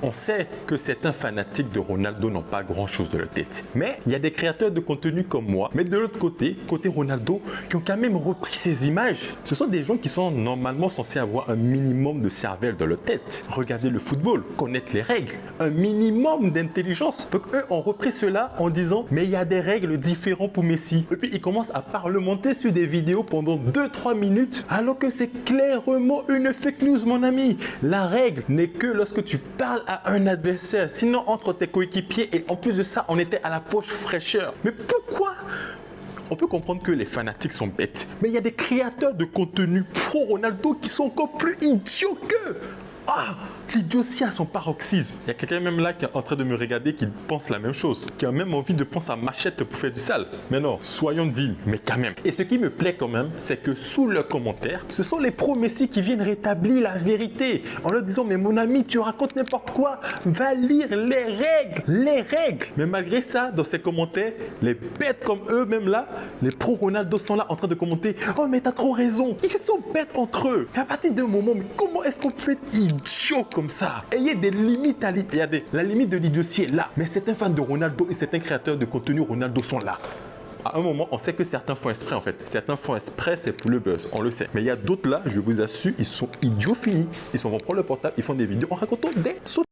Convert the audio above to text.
On sait que certains fanatiques de Ronaldo n'ont pas grand-chose de leur tête. Mais il y a des créateurs de contenu comme moi, mais de l'autre côté, côté Ronaldo, qui ont quand même repris ces images. Ce sont des gens qui sont normalement censés avoir un minimum de cervelle dans leur tête. Regarder le football, connaître les règles, un minimum d'intelligence. Donc eux ont repris cela en disant « mais il y a des règles différentes pour Messi ». Et puis ils commencent à parlementer sur des vidéos pendant 2-3 minutes alors que c'est clairement une fake news, mon ami. La règle n'est que lorsque tu parles à un adversaire, sinon entre tes coéquipiers, et en plus de ça, on était à la poche fraîcheur. Mais pourquoi? On peut comprendre que les fanatiques sont bêtes, mais il y a des créateurs de contenu pro Ronaldo qui sont encore plus idiots qu'eux. Ah, l'idiotie à son paroxysme. Il y a quelqu'un même là qui est en train de me regarder qui pense la même chose, qui a même envie de prendre sa machette pour faire du sale. Mais non, soyons dignes, mais quand même. Et ce qui me plaît quand même, c'est que sous leurs commentaires, ce sont les pro-Messi qui viennent rétablir la vérité en leur disant « mais mon ami, tu racontes n'importe quoi, va lire les règles, les règles ». Mais malgré ça, dans ces commentaires, les bêtes comme eux-mêmes là, les pro-Ronaldo sont là en train de commenter « oh mais t'as trop raison ». Ils sont bêtes entre eux. Et à partir d'un moment, mais comment est-ce qu'on peut être idiot comme ça? Ayez des limites à la limite de l'idiotie est là. Mais certains fans de Ronaldo et certains créateurs de contenu Ronaldo sont là. À un moment, on sait que certains font exprès en fait. Certains font exprès, c'est pour le buzz, on le sait. Mais il y a d'autres là, je vous assure, ils sont idiots finis. Ils vont prendre le portable, ils font des vidéos en racontant des